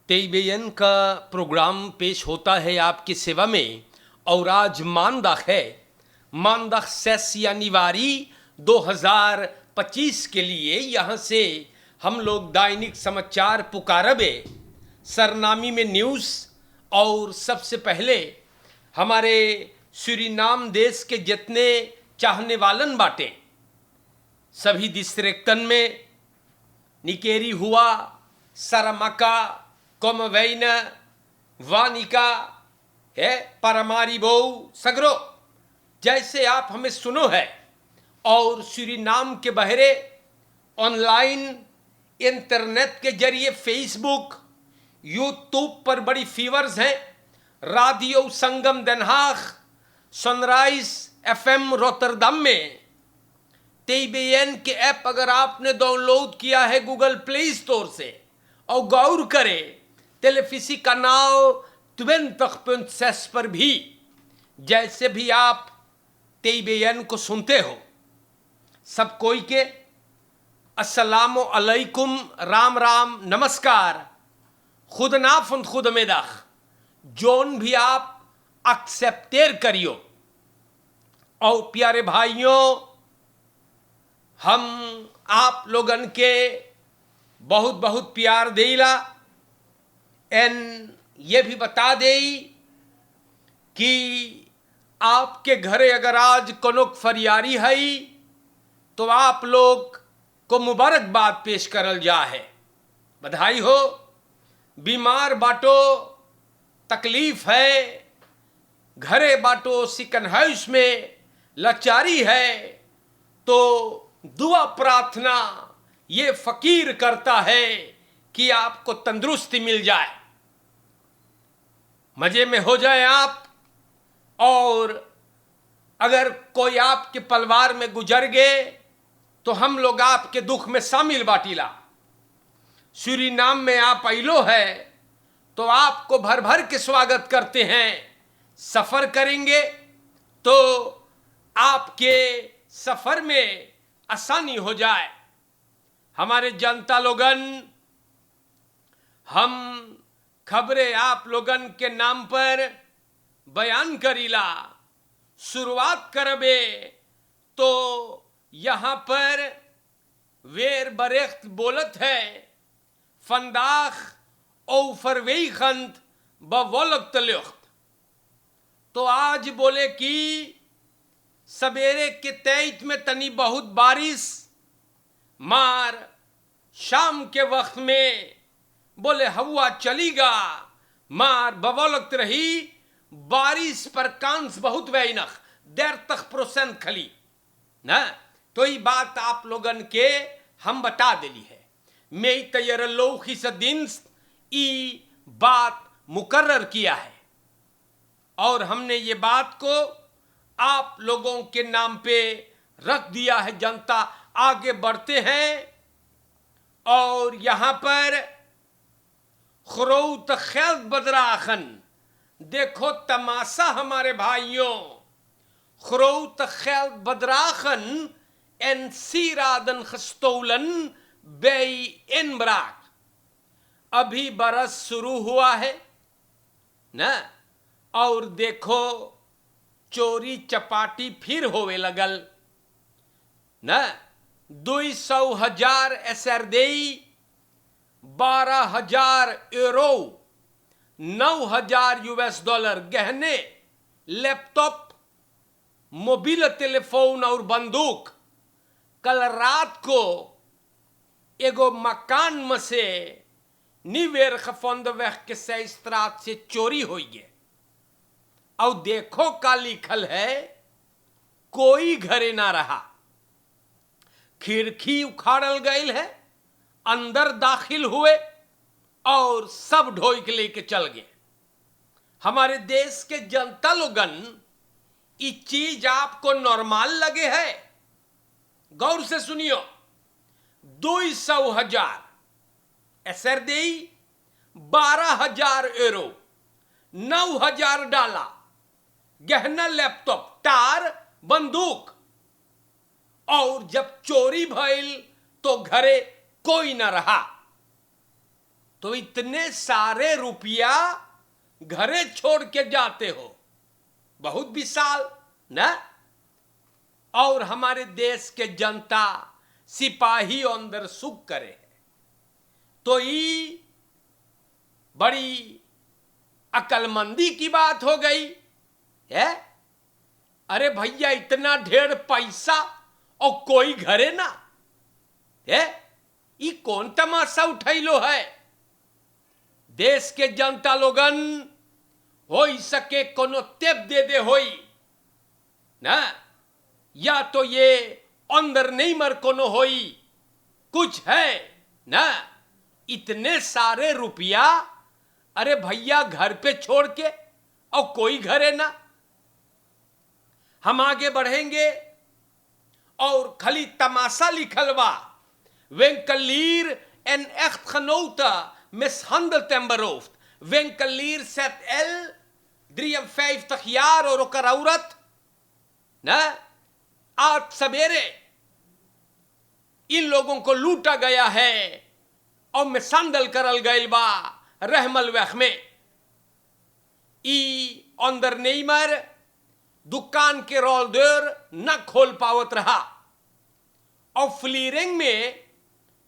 Television का programme पेश होता है आपकी सेवा में। और आज मानदाख है, मानदाख सेस यानी वारी 2025 के लिए यहाँ से हम लोग दैनिक समाचार पुकारबे सरनामी में न्यूज़। और सबसे पहले हमारे सूरीनाम देश के जितने चाहने वालन बाटे सभी डिस्ट्रिक्टन में निकेरी हुआ, सरमका, कोमवैना, वानिका है, परमारिबो, सगरो जैसे आप हमें सुनो है। और सूरीनाम के बहरे ऑनलाइन इंटरनेट के जरिए फेसबुक, यूट्यूब पर बड़ी फीवर्स हैं। रेडियो संगम den Haag, sunrise FM Rotterdam में TBN के ऐप अगर आपने डाउनलोड किया है गूगल प्ले स्टोर से और गौर करें टेलीविज़न का नाम 20.6 पर भी जैसे भी आप TBN को सुनते हो, सब कोई के अस्सलामु अलैकुम, राम राम, नमस्कार, खुद नाफुन खुद मेदाख, जोन भी आप एक्सेप्टेर करियो। और प्यारे भाइयों, हम आप लोगन के बहुत बहुत प्यार देला। एन ये भी बता दे कि आपके घरे अगर आज कोनो फरियारी है तो आप लोग को मुबारकबाद पेश करल जा है, बधाई हो। बीमार बाटो, तकलीफ है, घरे बाटो सिकन हाउस में लाचारी है, तो दुआ प्रार्थना ये फकीर करता है कि आपको तंदुरुस्ती मिल जाए, मजे में हो जाए आप। और अगर कोई आपके परिवार में गुजर गए तो हम लोग आपके दुख में शामिल बाटीला। सूरीनाम में आप आइलो है तो आपको भर भर के स्वागत करते हैं। सफर करेंगे तो आपके सफर में आसानी हो जाए। हमारे जनता लोगन, हम खबरें आप लोगन के नाम पर बयान करीला। शुरुआत करबे तो यहाँ पर वेर बरेख्त बोलत है, फंदाख ओफरवेई खंत बवलक तलुख्त। तो आज बोले कि सवेरे के तेईत में तनी बहुत बारिश, मार शाम के वक्त में बोले हवा चलीगा, मार बवलक रही बारिश पर कांस बहुत वैनख देर तक % खली ना। तो ये बात आप लोगन के हम बता दिली है। मैं तैयार लोखी से दिन ई बात मुकर्रर किया है और हमने ये बात को आप लोगों के नाम पे रख दिया है। जनता आगे बढ़ते हैं और यहाँ पर खुरौत खैल बदराखन, देखो तमाशा हमारे भाइयों, खुरौत खैल बदराखन एन सीरादन खस्तौलन बेई इन बराक। अभी बरस शुरू हुआ है ना, और देखो चोरी चपाटी फिर होवे लगल ना। 200,000 एसरदेई, 12,000 यूरो, 9,000 US$ गहने, लैपटॉप, मोबाइल टेलीफोन और बंदूक कल रात को एगो मकान में से निवेर खफंद वह के सैस्त्रात से चोरी हो गए। और देखो का लिखल है, कोई घरे ना रहा, खिड़की उखाड़ल गई है, अंदर दाखिल हुए और सब ढोई के लेके चल गए। हमारे देश के जनता लोगन ये चीज आपको नॉर्मल लगे है? गौर से सुनियो, 200,000 एसरदेई, 12,000 यूरो, 9,000 $ गहना, लैपटॉप, टार, बंदूक। और जब चोरी भइल तो घरे कोई ना रहा। तो इतने सारे रुपया घरे छोड़ के जाते हो, बहुत विशाल ना। और हमारे देश के जनता सिपाही अंदर सुख करे, तो ये बड़ी अकलमंदी की बात हो गई है। अरे भैया, इतना ढेर पैसा और कोई घरे ना है, ये कौन तमाशा उठैलो है। देश के जनता लोगन हो सके कोनो तेप दे दे होई ना, या तो ये अंदर नहीं मर कोनो होई कुछ है ना। इतने सारे रुपया, अरे भैया, घर पे छोड़ के और कोई घरे ना। हम आगे बढ़ेंगे और खाली तमाशा लिखल बा, Wenkelir en echtgenote mishandelt en beroofd. Winkelier ZL, 53 jaar और ओकर औरत ना, आज सवेरे इन लोगों को लूटा गया है और मिसंदल करल गइल बा रहमल वख में। ई अंदर नहीं मर दुकान के रोल दर न खोल पावत रहा, और फ्लीरिंग में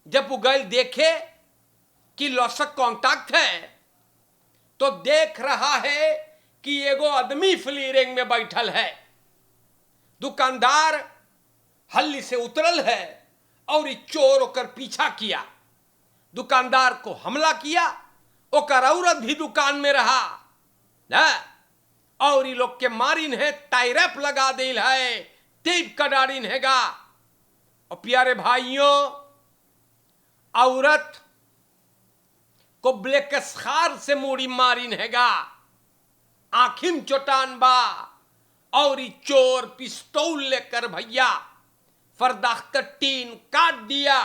जब वो गल देखे कि लॉसक कॉन्टैक्ट है, तो देख रहा है कि एगो आदमी फ्लीरिंग में बैठल है। दुकानदार हल्ली से उतरल है और चोर ओकर पीछा किया, दुकानदार को हमला किया। ओकर औरत भी दुकान में रहा ना, और ये लोग के मारिन है, टाइरैप लगा दिल है, तेब कडारिन हैगा। और प्यारे भाइयों, औरत को ब्लेकस्खार से मूड़ी मारिन हैगा, आंखिम चोटान बा, और चोर पिस्तौल लेकर भैया फरदाख्त टीन काट दिया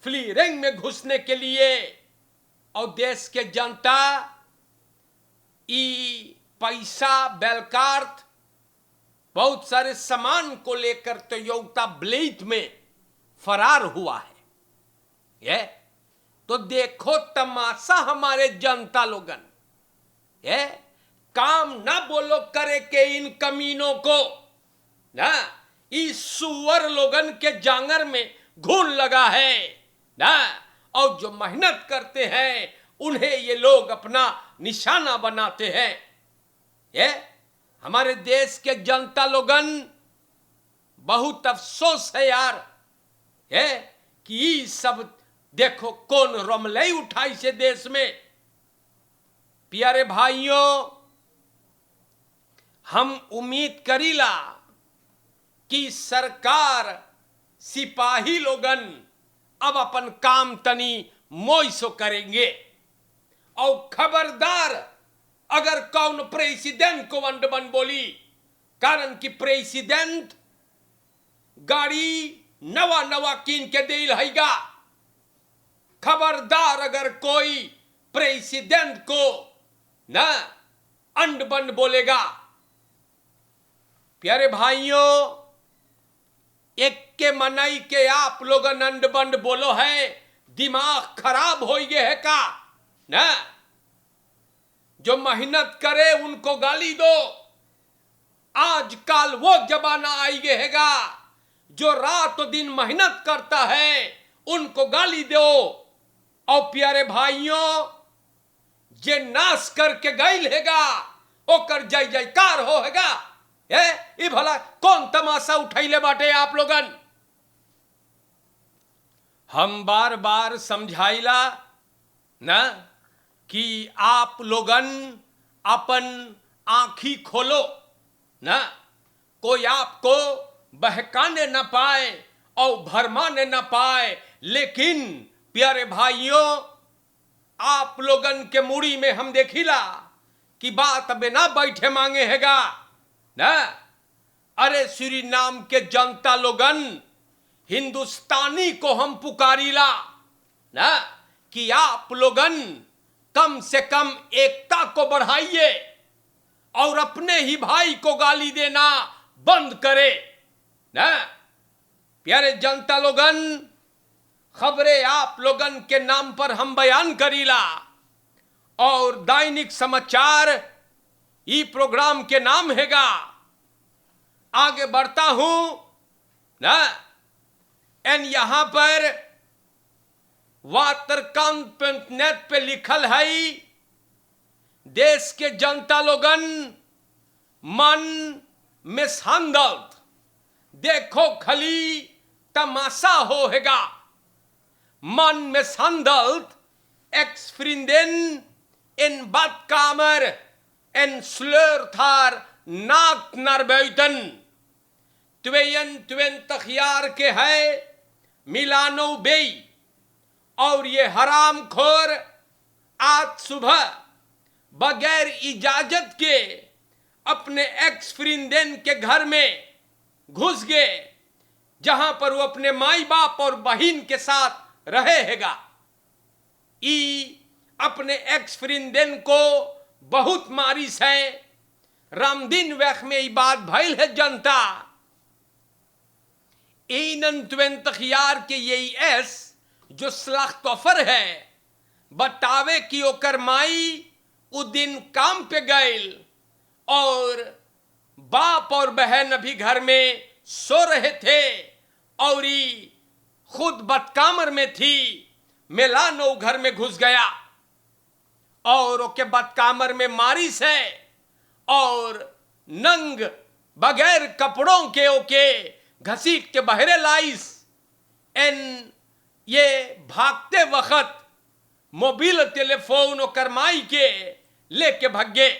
फ्लीरिंग में घुसने के लिए। और देश के जनता ई पैसा बेलकार्थ बहुत सारे सामान को लेकर टोयोटा ब्लेड में फरार हुआ है। ये तो देखो तमाशा हमारे जनता लोगन, ये काम ना बोलो करे के इन कमीनों को ना, इस सुअर लोगन के जांगर में घून लगा है ना, और जो मेहनत करते हैं उन्हें ये लोग अपना निशाना बनाते हैं। ये हमारे देश के जनता लोगन, बहुत अफसोस है यार, ये कि सब देखो कौन रमलई उठाई से देश में। प्यारे भाइयों, हम उम्मीद करीला कि सरकार सिपाही लोगन अब अपन काम तनी मोइसो करेंगे। और खबरदार अगर कौन प्रेसिडेंट को वंडबन बोली, कारण कि प्रेसिडेंट गाड़ी नवा नवा कीन के दिल हैगा। खबरदार अगर कोई प्रेसिडेंट को ना अंड बंड बोलेगा। प्यारे भाइयों, एक के मनाई के आप लोग अंड बंड बोलो है, दिमाग खराब हो गए है का ना। जो मेहनत करे उनको गाली दो। आजकल वो जमाना आई गए हैगा, जो रात दिन मेहनत करता है उनको गाली दो। और प्यारे भाइयों, जे नाश करके गईल हैगा ओकर जय जयकार हो हैगा। ये भला कौन तमाशा उठैले बाटे आप लोगन। हम बार बार समझाइला ना कि आप लोगन अपन आंखी खोलो ना, कोई आपको बहकाने न पाए और भरमाने न पाए। लेकिन प्यारे भाइयों, आप लोगन के मुड़ी में हम देखिला कि बात बिना बैठे मांगे हैगा ना। अरे श्री नाम के जनता लोगन, हिंदुस्तानी को हम पुकारीला ना कि आप लोगन कम से कम एकता को बढ़ाइए और अपने ही भाई को गाली देना बंद करे ना। प्यारे जनता लोगन, खबरें आप लोगन के नाम पर हम बयान करीला। और दैनिक समाचार ई प्रोग्राम के नाम हैगा। आगे बढ़ता हूं ना, एन यहां पर वातरकांत.नेट पे लिखल है, देश के जनता लोगन मन में संदल्त, देखो खली तमाशा होगा। मन में संदल्त ex-vriendin in badkamer en sleurt haar naakt naar buiten. 22 jaar के है मिलानो बेई, और ये हरामखोर आज सुबह बगैर इजाजत के अपने एक्स फ्रिंदेन के घर में घुस गए, जहां पर वो अपने माई बाप और बहन के साथ रहे हैगा। ई अपने एक्स फ्रिंदेन को बहुत मारिस है। रामदीन वेख में ई बात भइल है जनता। 21 jaar के यही एस जो स्लाख्तोफर है बतावे कि ओकर माई उ दिन काम पे गए और बाप और बहन अभी घर में सो रहे थे और ही खुद बदकामर में थी। मेलानो घर में घुस गया और ओके बदकामर में मारिस है और नंग बगैर कपड़ों के ओके घसीट के बहरे लाइस। एन ये भागते वक्त मोबाइल टेलीफोन और करमाई के लेके भागे।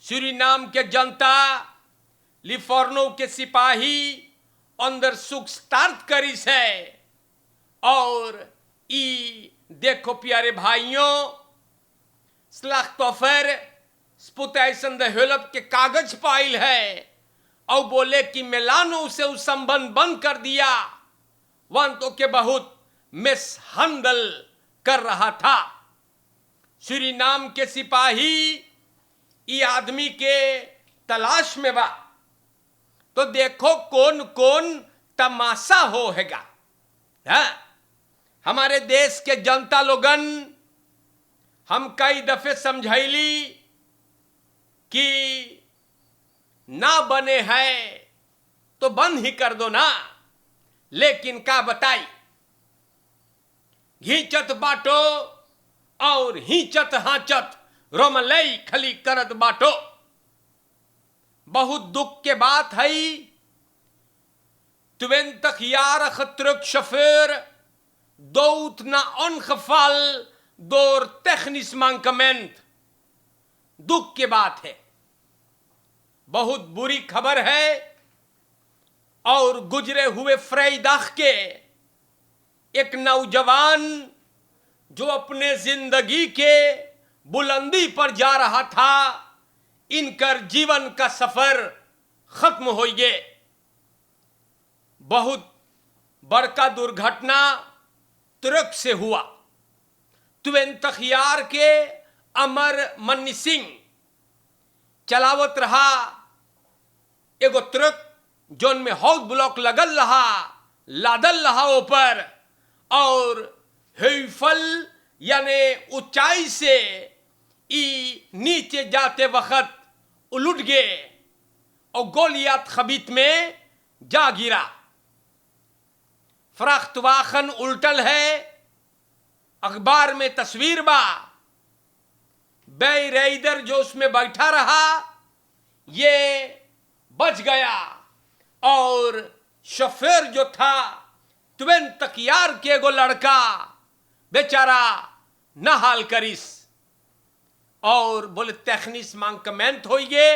सूरीनाम के जनता लिफोर्नो के सिपाही अंदर सुख स्टार्ट करीस है और ई देखो प्यारे भाइयों, स्लाख्तोफर स्पुताइसन द हेल्प के कागज पाइल है और बोले कि मेलानो से उस संबंध बंद कर दिया। वन तो के बहुत मिसहंडल कर रहा था। सूरीनाम के सिपाही ये आदमी के तलाश में बा, तो देखो कौन कौन तमाशा होगा। हमारे देश के जनता लोगन हम कई दफे समझैली कि ना बने हैं तो बंद ही कर दो ना, लेकिन का बताई, घींचत बाटो और हिंचत हाचत रोमलई खली करत बाटो। बहुत दुख के बात है। 20 jaar terug chauffeur dood na ongeval door technisch mankement। दुख की बात है, बहुत बुरी खबर है। और गुजरे हुए फ्राइडे के एक नौजवान जो अपने जिंदगी के बुलंदी पर जा रहा था, इनकर जीवन का सफर खत्म हो गए। बहुत बड़का दुर्घटना ट्रक से हुआ। 20 jaar के अमर मन्नी सिंह चलावत रहा एगो ट्रक, जोन में हॉट ब्लॉक लगल रहा, लादल रहा ऊपर, और हेफल यानी ऊंचाई से ई नीचे जाते वक्त उलट गए और गोलियात खबीत में जा गिरा। फ्राख्तवाखन उल्टल है, अखबार में तस्वीर बा। बै राइडर जो उसमें बैठा रहा ये बच गया और शोफर जो था 20 jaar के एगो लड़का बेचारा नहाल करिस। और बोले टेक्निस मांकमेंट हो गए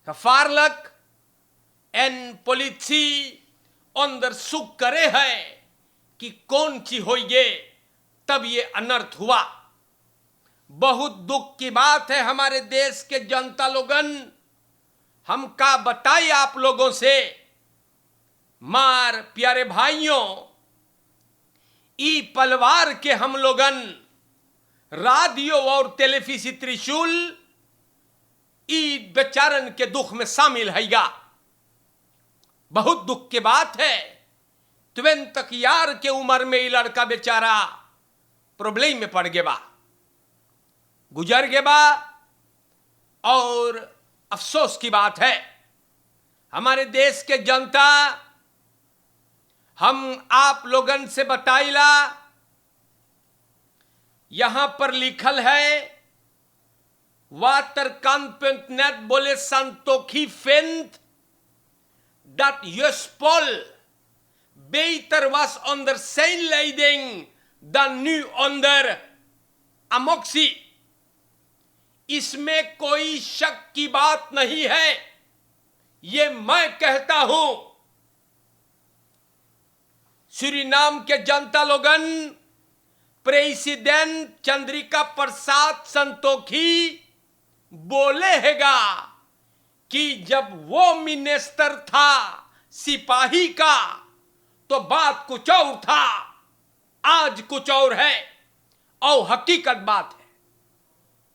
फारलक एन पोलिसी अंदर सुख करे है कि कौन ची हो गए, तब ये अनर्थ हुआ। बहुत दुख की बात है हमारे देश के जनता लोगन। हम का बताए आप लोगों से, मार प्यारे भाइयों, ई पलवार के हम लोगन रेडियो और टेलीविजन त्रिशूल ई बेचारन के दुख में शामिल हैगा। बहुत दुख की बात है। 20 jaar के उम्र में ये लड़का बेचारा प्रॉब्लम में पड़ गया। गुजर के बा और अफसोस की बात है हमारे देश के जनता हम आप लोगन से बताइला यहां पर लिखल है waterkant.net बोले Santokhi फेंत dat Juspol beter was onder zijn leiding dan nu onder Amoxi। इसमें कोई शक की बात नहीं है, ये मैं कहता हूं। सूरीनाम के जनता लोगन प्रेसिडेंट चंद्रिका प्रसाद संतोखी बोले हैगा कि जब वो मिनिस्टर था सिपाही का तो बात कुछ और था, आज कुछ और है और हकीकत बात है।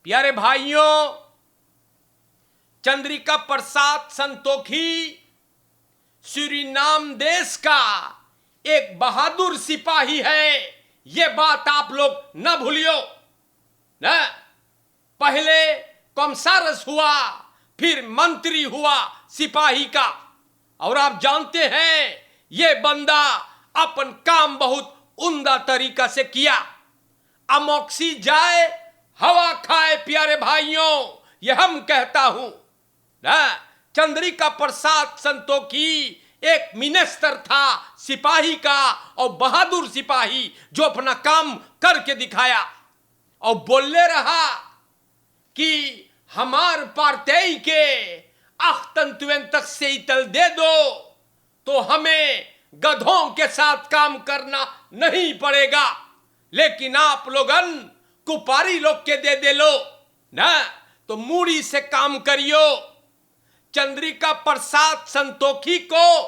प्यारे भाइयों, चंद्रिका प्रसाद संतोखी सूरीनाम देश का एक बहादुर सिपाही है, ये बात आप लोग न भूलियो न। पहले कमसारस हुआ, फिर मंत्री हुआ सिपाही का, और आप जानते हैं ये बंदा अपन काम बहुत उम्दा तरीका से किया। अमोक्सी जाए हवा खाए प्यारे भाइयों, ये हम कहता हूं ना। चंद्रिका प्रसाद संतोखी एक मिनिस्टर था सिपाही का, और बहादुर सिपाही जो अपना काम करके दिखाया और बोलने रहा कि हमार पार्टी के अख्तंतुएं तक से इतल दे दो तो हमें गधों के साथ काम करना नहीं पड़ेगा, लेकिन आप लोगन कुपारी लोग के दे लो ना तो मूड़ी से काम करियो। चंद्रिका प्रसाद संतोखी को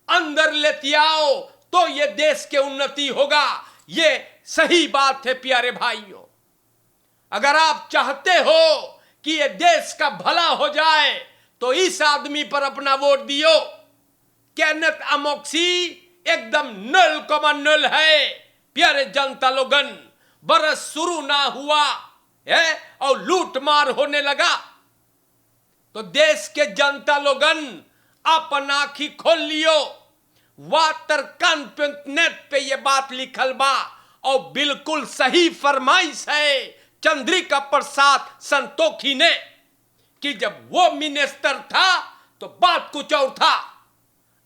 अंदर लेते आओ तो ये देश के उन्नति होगा, ये सही बात है प्यारे भाइयों। अगर आप चाहते हो कि ये देश का भला हो जाए तो इस आदमी पर अपना वोट दियो। केनेथ अमोक्सी एकदम 0,0 है प्यारे जनता लोगन। बरस शुरू ना हुआ है और लूट मार होने लगा तो देश के जनता लोगन अपन आंखी खोल लियो। waterkant.net पे ये बात लिखल बा और बिल्कुल सही फरमाइश है चंद्रिका प्रसाद संतोखी ने कि जब वो मिनिस्टर था तो बात कुछ और था।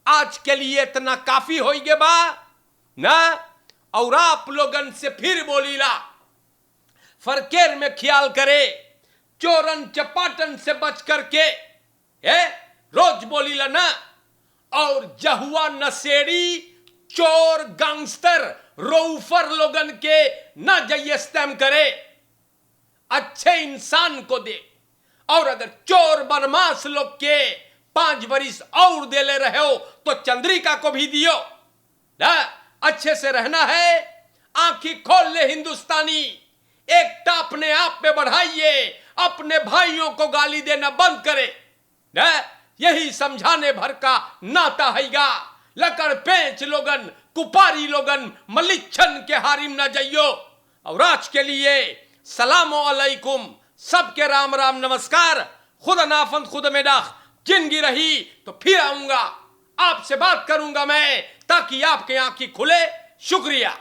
आज के लिए इतना काफी हो गया बा ना। और आप लोगन से फिर बोलीला, फरकेर में ख्याल करे, चोरन चपाटन से बच करके रोज बोलीला ना। और जहुआ नशेड़ी चोर गैंगस्टर रोफर लोगन के ना जाइए इस्तेम करे, अच्छे इंसान को दे। और अगर चोर बदमाश लोग के 5 बरिस और दे ले रहे हो तो चंद्रिका को भी दियो ना। अच्छे से रहना है, आंखी खोल ले हिंदुस्तानी, एकता अपने आप में बढ़ाइए, अपने भाइयों को गाली देना बंद करे ना। यही समझाने भर का नाता हैगा। लकड़ पेंच लोगन, कुपारी लोगन, मलिच्छन के हारिम ना जाइयो। और आज के लिए सलामो अलैकुम, सबके राम राम नमस्कार। खुदा नाफंद खुद में दाख, जिंदगी रही तो फिर आऊंगा, आपसे बात करूंगा मैं ताकि आपके आंखें खुले। शुक्रिया।